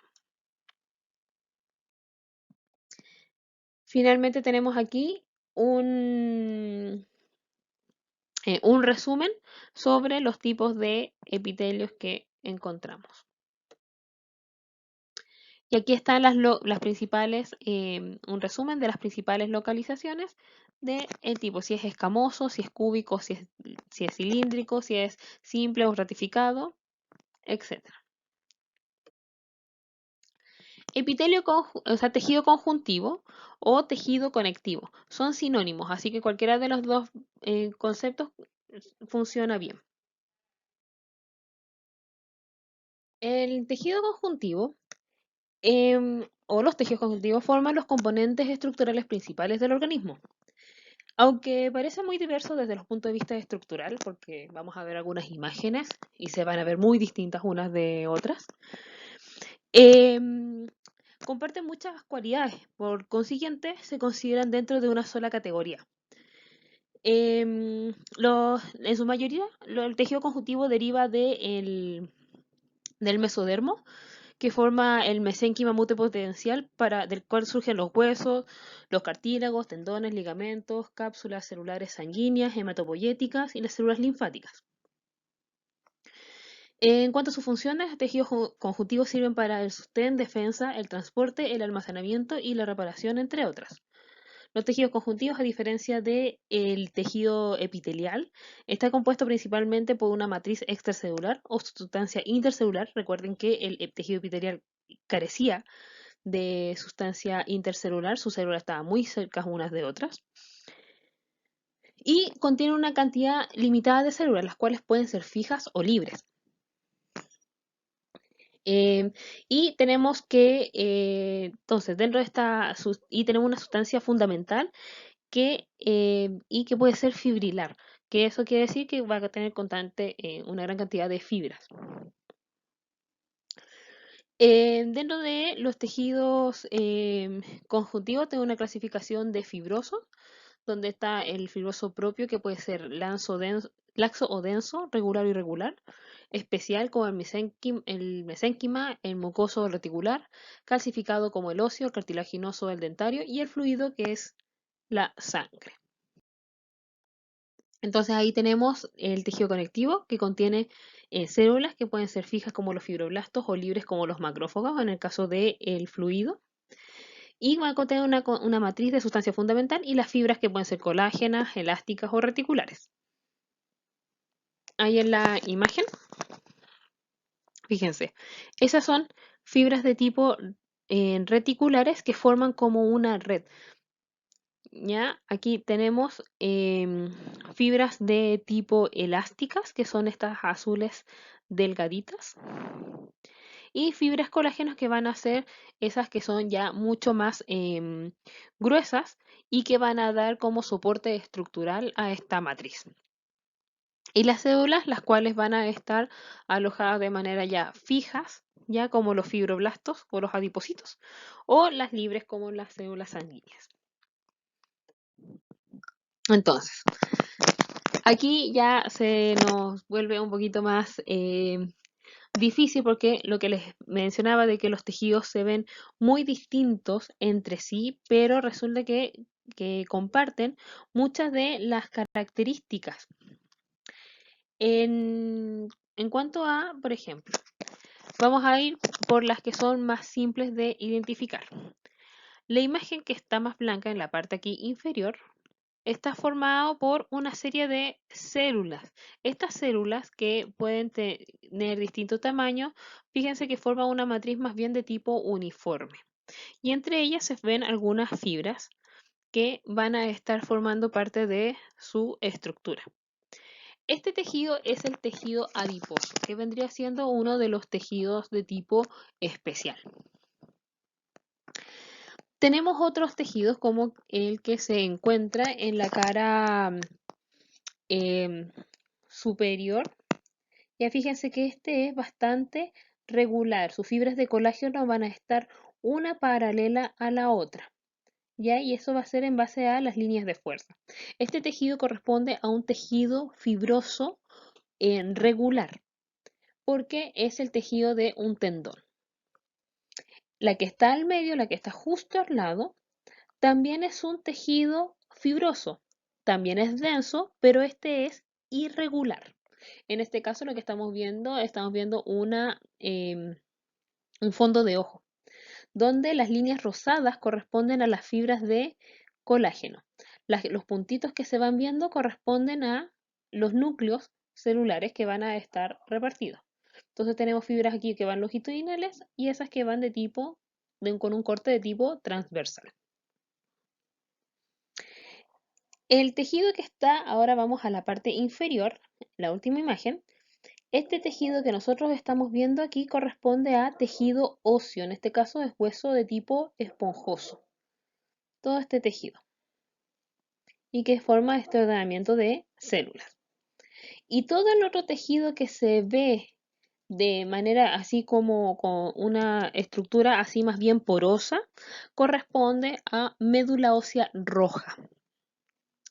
Finalmente tenemos aquí un resumen sobre los tipos de epitelios que encontramos. Y aquí están las principales, un resumen de las principales localizaciones del tipo, si es escamoso, si es cúbico, si es cilíndrico, si es simple o ratificado, etc. O sea, tejido conjuntivo o tejido conectivo son sinónimos, así que cualquiera de los dos conceptos funciona bien. El tejido conjuntivo o los tejidos conjuntivos forman los componentes estructurales principales del organismo. Aunque parece muy diverso desde los puntos de vista estructural, porque vamos a ver algunas imágenes y se van a ver muy distintas unas de otras, em, comparten muchas cualidades, por consiguiente se consideran dentro de una sola categoría. En su mayoría, el tejido conjuntivo deriva del mesodermo, que forma el mesénquima multipotencial del cual surgen los huesos, los cartílagos, tendones, ligamentos, cápsulas celulares sanguíneas, hematopoyéticas y las células linfáticas. En cuanto a sus funciones, tejidos conjuntivos sirven para el sostén, defensa, el transporte, el almacenamiento y la reparación, entre otras. Los tejidos conjuntivos, a diferencia del tejido epitelial, está compuesto principalmente por una matriz extracelular o sustancia intercelular. Recuerden que el tejido epitelial carecía de sustancia intercelular, sus células estaban muy cerca unas de otras. Y contiene una cantidad limitada de células, las cuales pueden ser fijas o libres. Y tenemos que, entonces, dentro de y tenemos una sustancia fundamental y que puede ser fibrilar, que eso quiere decir que va a tener constante una gran cantidad de fibras. Dentro de los tejidos conjuntivos tengo una clasificación de fibrosos, donde está el fibroso propio, que puede ser laxo o denso, regular o irregular, especial como el mesénquima, el mucoso o reticular, calcificado como el óseo, el cartilaginoso o el dentario, y el fluido, que es la sangre. Entonces ahí tenemos el tejido conectivo, que contiene células que pueden ser fijas como los fibroblastos o libres como los macrófagos en el caso del fluido. Y va a contener una matriz de sustancia fundamental y las fibras, que pueden ser colágenas, elásticas o reticulares. Ahí en la imagen, fíjense, esas son fibras de tipo reticulares que forman como una red. ¿Ya? Aquí tenemos fibras de tipo elásticas, que son estas azules delgaditas, y fibras colágenas, que van a ser esas que son ya mucho más gruesas y que van a dar como soporte estructural a esta matriz. Y las células, las cuales van a estar alojadas de manera ya fijas, ya como los fibroblastos o los adipocitos, o las libres como las células sanguíneas. Entonces, aquí ya se nos vuelve un poquito más difícil, porque lo que les mencionaba de que los tejidos se ven muy distintos entre sí, pero resulta que comparten muchas de las características. En cuanto a, por ejemplo, vamos a ir por las que son más simples de identificar. La imagen que está más blanca en la parte aquí inferior está formado por una serie de células. Estas células, que pueden tener distinto tamaño, fíjense que forman una matriz más bien de tipo uniforme. Y entre ellas se ven algunas fibras que van a estar formando parte de su estructura. Este tejido es el tejido adiposo, que vendría siendo uno de los tejidos de tipo especial. Tenemos otros tejidos, como el que se encuentra en la cara superior. Ya fíjense que este es bastante regular. Sus fibras de colágeno van a estar una paralela a la otra, ¿ya? Y eso va a ser en base a las líneas de fuerza. Este tejido corresponde a un tejido fibroso regular, porque es el tejido de un tendón. La que está al medio, la que está justo al lado, también es un tejido fibroso. También es denso, pero este es irregular. En este caso lo que estamos viendo un fondo de ojo, donde las líneas rosadas corresponden a las fibras de colágeno. Los puntitos que se van viendo corresponden a los núcleos celulares que van a estar repartidos. Entonces tenemos fibras aquí que van longitudinales y esas que van con un corte de tipo transversal. El tejido que está, ahora vamos a la parte inferior, la última imagen. Este tejido que nosotros estamos viendo aquí corresponde a tejido óseo, en este caso es hueso de tipo esponjoso. Todo este tejido. Y que forma este ordenamiento de células. Y todo el otro tejido que se ve de manera así como con una estructura así más bien porosa, corresponde a médula ósea roja,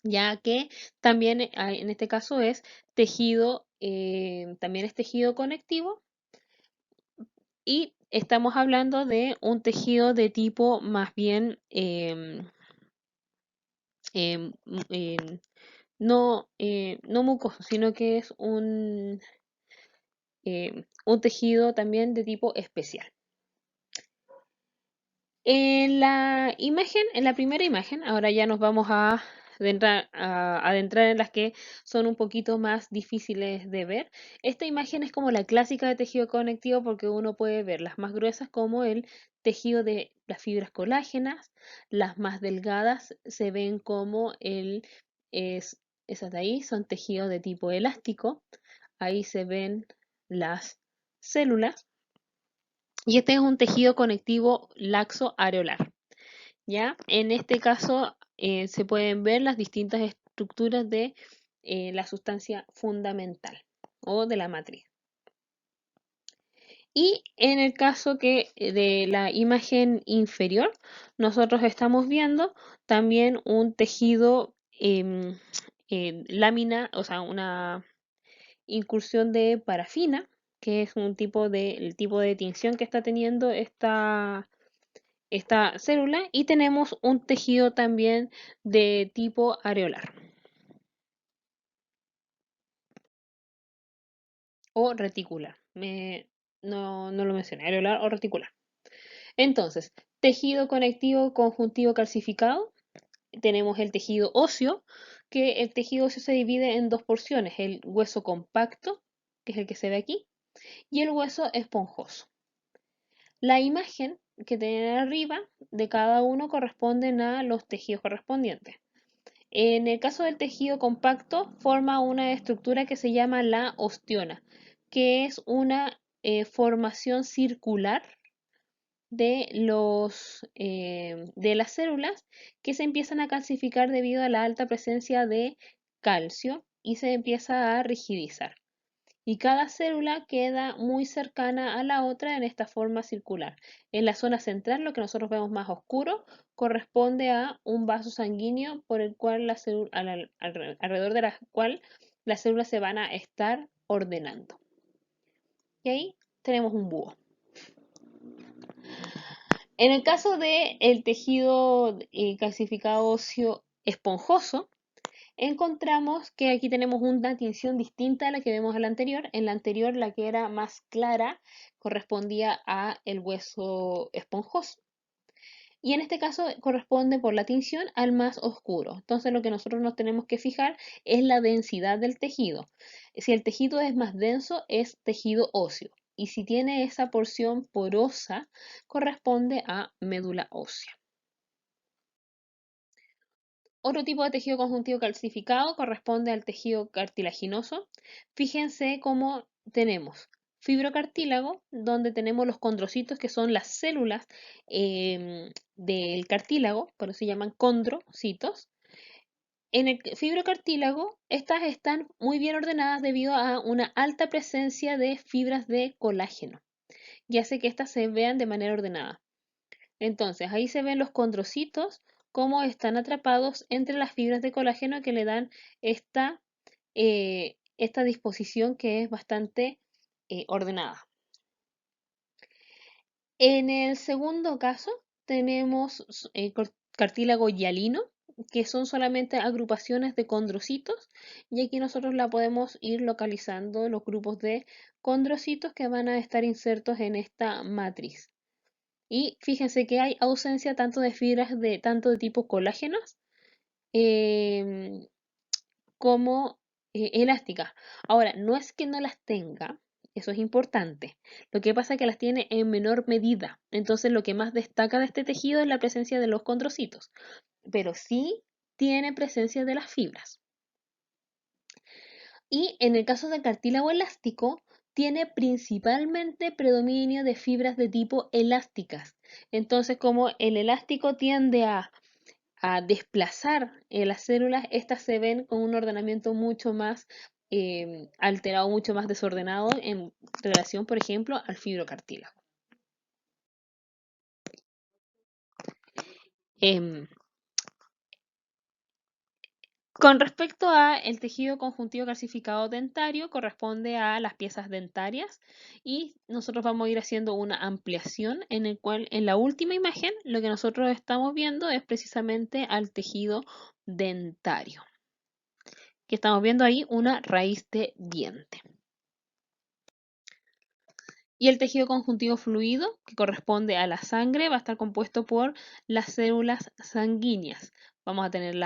ya que también en este caso es tejido, también es tejido conectivo y estamos hablando de un tejido de tipo más bien em, em, no mucoso, sino que es un tejido también de tipo especial. En la imagen, en la primera imagen, ahora ya nos vamos adentrar en las que son un poquito más difíciles de ver. Esta imagen es como la clásica de tejido conectivo porque uno puede ver las más gruesas como el tejido de las fibras colágenas, las más delgadas se ven como esas de ahí son tejidos de tipo elástico, ahí se ven las células. Y este es un tejido conectivo laxo areolar, ¿ya? En este caso se pueden ver las distintas estructuras de la sustancia fundamental o de la matriz. Y en el caso de la imagen inferior, nosotros estamos viendo también un tejido lámina, o sea, una incursión de parafina, que es el tipo de tinción que está teniendo esta célula, y tenemos un tejido también de tipo areolar o reticular. No lo mencioné, areolar o reticular. Entonces, tejido conectivo conjuntivo calcificado, tenemos el tejido óseo, que el tejido óseo se divide en dos porciones, el hueso compacto, que es el que se ve aquí, y el hueso esponjoso. La imagen que tienen arriba de cada uno corresponden a los tejidos correspondientes. En el caso del tejido compacto, forma una estructura que se llama la osteona, que es una formación circular de las células que se empiezan a calcificar debido a la alta presencia de calcio y se empieza a rigidizar. Y cada célula queda muy cercana a la otra en esta forma circular. En la zona central, lo que nosotros vemos más oscuro, corresponde a un vaso sanguíneo por el cual alrededor de la cual las células se van a estar ordenando. Y ahí tenemos un búho. En el caso del tejido calcificado óseo esponjoso, encontramos que aquí tenemos una tinción distinta a la que vemos en la anterior. En la anterior, la que era más clara correspondía a el hueso esponjoso. Y en este caso corresponde por la tinción al más oscuro. Entonces lo que nosotros nos tenemos que fijar es la densidad del tejido. Si el tejido es más denso, es tejido óseo. Y si tiene esa porción porosa, corresponde a médula ósea. Otro tipo de tejido conjuntivo calcificado corresponde al tejido cartilaginoso. Fíjense cómo tenemos fibrocartílago, donde tenemos los condrocitos, que son las células del cartílago, por eso se llaman condrocitos. En el fibrocartílago, estas están muy bien ordenadas debido a una alta presencia de fibras de colágeno y hace que estas se vean de manera ordenada. Entonces, ahí se ven los condrocitos cómo están atrapados entre las fibras de colágeno que le dan esta disposición que es bastante ordenada. En el segundo caso tenemos cartílago hialino, que son solamente agrupaciones de condrocitos, y aquí nosotros la podemos ir localizando los grupos de condrocitos que van a estar insertos en esta matriz. Y fíjense que hay ausencia tanto de tipo colágenos em, como elásticas. Ahora, no es que no las tenga, eso es importante. Lo que pasa es que las tiene en menor medida. Entonces, lo que más destaca de este tejido es la presencia de los condrocitos, pero sí tiene presencia de las fibras. Y en el caso del cartílago elástico, tiene principalmente predominio de fibras de tipo elásticas. Entonces, como el elástico tiende a desplazar las células, estas se ven con un ordenamiento mucho más alterado, mucho más desordenado en relación, por ejemplo, al fibrocartílago. Em, Con respecto a el tejido conjuntivo calcificado dentario, corresponde a las piezas dentarias y nosotros vamos a ir haciendo una ampliación en el cual en la última imagen lo que nosotros estamos viendo es precisamente al tejido dentario, que estamos viendo ahí una raíz de diente. Y el tejido conjuntivo fluido, que corresponde a la sangre, va a estar compuesto por las células sanguíneas. Vamos a tener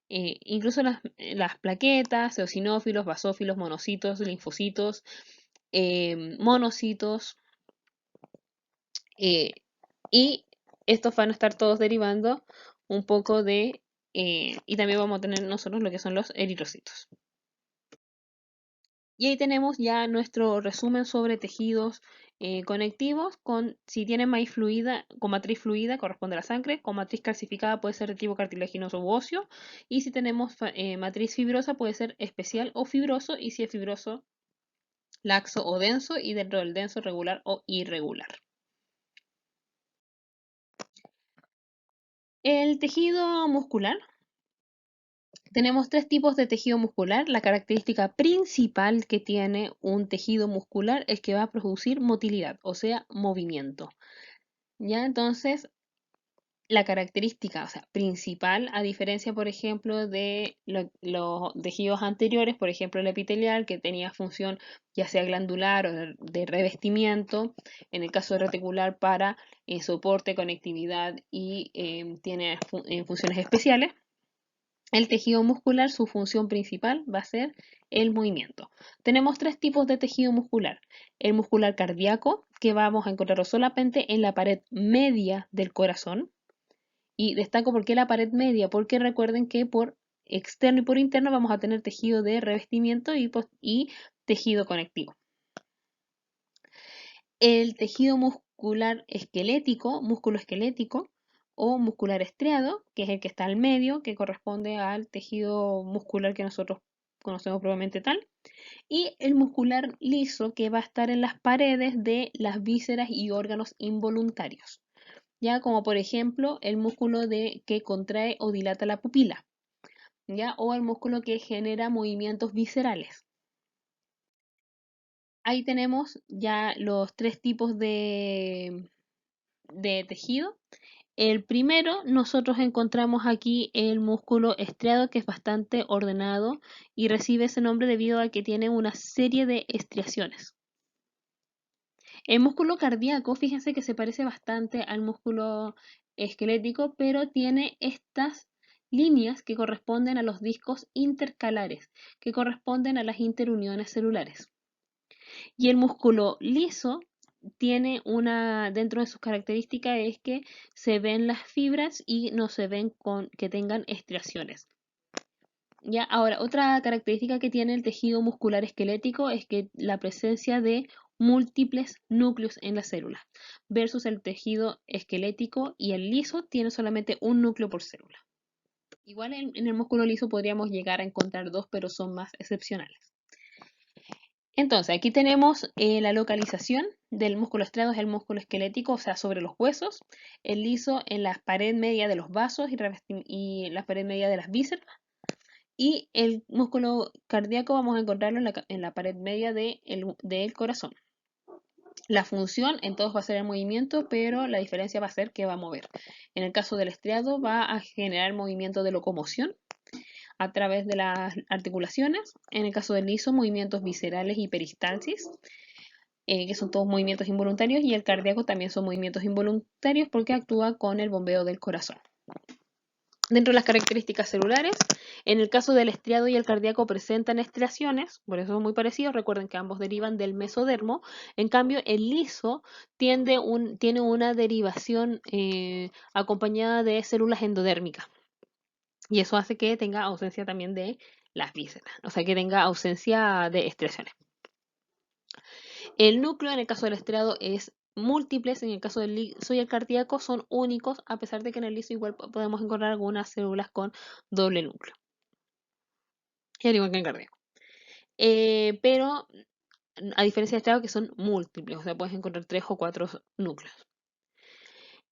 incluso las plaquetas, eosinófilos, basófilos, monocitos, linfocitos, monocitos, eh, y estos van a estar todos derivando un poco y también vamos a tener nosotros lo que son los eritrocitos. Y ahí tenemos ya nuestro resumen sobre tejidos conectivos. Si tienen matriz fluida, con matriz fluida corresponde a la sangre, con matriz calcificada puede ser de tipo cartilaginoso u óseo, y si tenemos matriz fibrosa puede ser especial o fibroso, y si es fibroso, laxo o denso, y dentro del denso, regular o irregular. El tejido muscular. Tenemos tres tipos de tejido muscular. La característica principal que tiene un tejido muscular es que va a producir motilidad, o sea, movimiento. ¿Ya? Entonces, la característica, o sea, principal, a diferencia, por ejemplo, de los tejidos anteriores, por ejemplo, el epitelial, que tenía función ya sea glandular o de revestimiento, en el caso reticular para soporte, conectividad y tiene funciones especiales. El tejido muscular, su función principal va a ser el movimiento. Tenemos tres tipos de tejido muscular. El muscular cardíaco, que vamos a encontrarlo solamente en la pared media del corazón. Y destaco por qué la pared media, porque recuerden que por externo y por interno vamos a tener tejido de revestimiento y tejido conectivo. El tejido muscular esquelético, músculo esquelético o muscular estriado, que es el que está al medio, que corresponde al tejido muscular que nosotros conocemos probablemente tal, y el muscular liso, que va a estar en las paredes de las vísceras y órganos involuntarios, ya como por ejemplo el músculo que contrae o dilata la pupila, ya, o el músculo que genera movimientos viscerales. Ahí tenemos ya los tres tipos de tejido. El primero, nosotros encontramos aquí el músculo estriado, que es bastante ordenado y recibe ese nombre debido a que tiene una serie de estriaciones. El músculo cardíaco, fíjense que se parece bastante al músculo esquelético, pero tiene estas líneas que corresponden a los discos intercalares, que corresponden a las interuniones celulares. Y el músculo liso tiene dentro de sus características es que se ven las fibras y no se ven que tengan estriaciones. Ya, ahora, otra característica que tiene el tejido muscular esquelético es que la presencia de múltiples núcleos en la célula, versus el tejido esquelético y el liso tiene solamente un núcleo por célula. Igual en el músculo liso podríamos llegar a encontrar dos, pero son más excepcionales. Entonces, aquí tenemos la localización del músculo estriado, es el músculo esquelético, o sea, sobre los huesos, el liso en la pared media de los vasos y la pared media de las vísceras, y el músculo cardíaco vamos a encontrarlo en la pared media del corazón. La función en todos va a ser el movimiento, pero la diferencia va a ser que va a mover. En el caso del estriado va a generar movimiento de locomoción a través de las articulaciones. En el caso del liso, movimientos viscerales y peristalsis, que son todos movimientos involuntarios, y el cardíaco también son movimientos involuntarios porque actúa con el bombeo del corazón. Dentro de las características celulares, en el caso del estriado y el cardíaco presentan estriaciones, por eso son muy parecidos, recuerden que ambos derivan del mesodermo. En cambio, el liso tiene una derivación acompañada de células endodérmicas, y eso hace que tenga ausencia también de las vísceras, o sea que tenga ausencia de estriaciones. El núcleo en el caso del estriado es múltiples, en el caso del liso y el cardíaco son únicos, a pesar de que en el liso igual podemos encontrar algunas células con doble núcleo, y al igual que en el cardíaco. pero a diferencia de estriados que son múltiples, o sea, puedes encontrar 3 o 4 núcleos.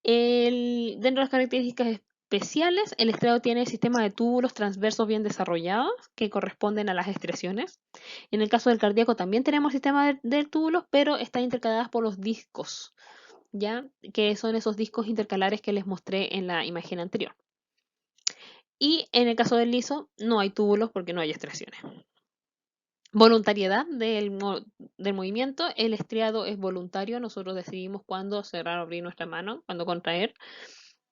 Dentro de las características especiales, el estriado tiene sistema de túbulos transversos bien desarrollados que corresponden a las estriaciones. En el caso del cardíaco también tenemos sistema de túbulos, pero están intercaladas por los discos, ¿ya? Que son esos discos intercalares que les mostré en la imagen anterior. Y en el caso del liso, no hay túbulos porque no hay estriaciones. Voluntariedad del movimiento. El estriado es voluntario. Nosotros decidimos cuándo cerrar o abrir nuestra mano, cuándo contraer.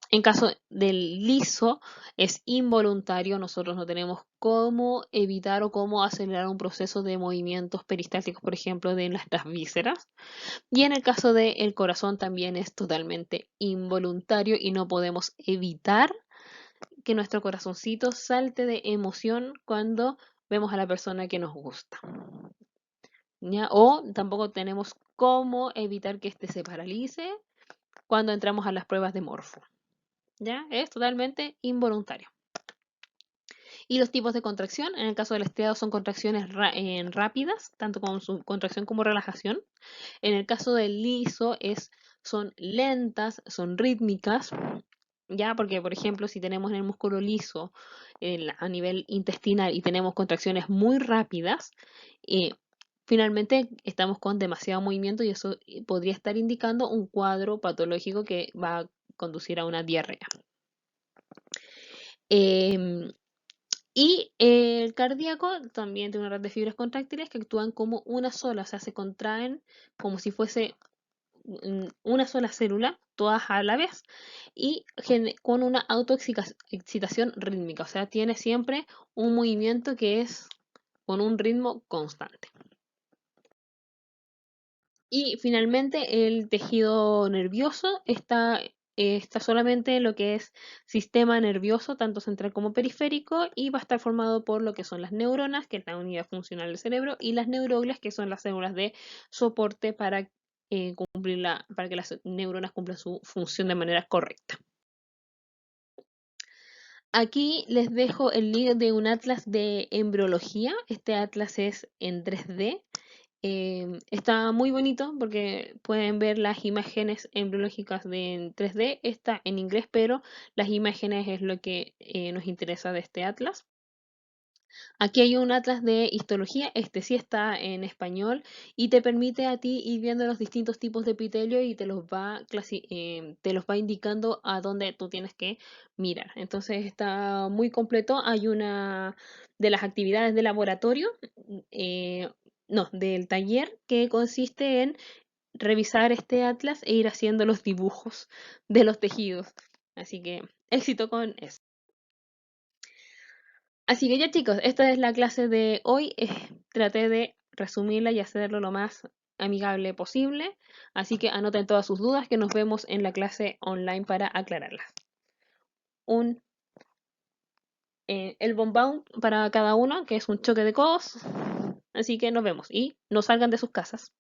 En caso del liso es involuntario. Nosotros no tenemos cómo evitar o cómo acelerar un proceso de movimientos peristálticos, por ejemplo, de nuestras vísceras. Y en el caso del corazón también es totalmente involuntario y no podemos evitar que nuestro corazoncito salte de emoción cuando vemos a la persona que nos gusta. ¿Ya? O tampoco tenemos cómo evitar que éste se paralice cuando entramos a las pruebas de morfo. ¿Ya? Es totalmente involuntario. Y los tipos de contracción, en el caso del estriado son contracciones rápidas, tanto con su contracción como relajación. En el caso del liso son lentas, son rítmicas, ¿ya? Porque, por ejemplo, si tenemos en el músculo liso a nivel intestinal y tenemos contracciones muy rápidas, eh, finalmente estamos con demasiado movimiento y eso podría estar indicando un cuadro patológico que va a conducir a una diarrea. Em, y el cardíaco también tiene una red de fibras contráctiles que actúan como una sola, o sea, se contraen como si fuese una sola célula, todas a la vez, y con una autoexcitación rítmica, o sea, tiene siempre un movimiento que es con un ritmo constante. Y finalmente el tejido nervioso está solamente lo que es sistema nervioso, tanto central como periférico, y va a estar formado por lo que son las neuronas, que es la unidad funcional del cerebro, y las neuroglias, que son las células de soporte para para que las neuronas cumplan su función de manera correcta. Aquí les dejo el link de un atlas de embriología. Este atlas es en 3D. Está muy bonito porque pueden ver las imágenes embriológicas en 3D. Está en inglés, pero las imágenes es lo que nos interesa de este atlas. Aquí hay un atlas de histología, este sí está en español y te permite a ti ir viendo los distintos tipos de epitelio y te los va indicando a dónde tú tienes que mirar. Entonces está muy completo. Hay una de las actividades de laboratorio, eh, no, del taller, que consiste en revisar este atlas e ir haciendo los dibujos de los tejidos. Así que éxito con eso. Así que ya chicos, esta es la clase de hoy. Traté de resumirla y hacerlo lo más amigable posible. Así que anoten todas sus dudas que nos vemos en la clase online para aclararlas. Un el bombound para cada uno, que es un choque de codos. Así que nos vemos y no salgan de sus casas.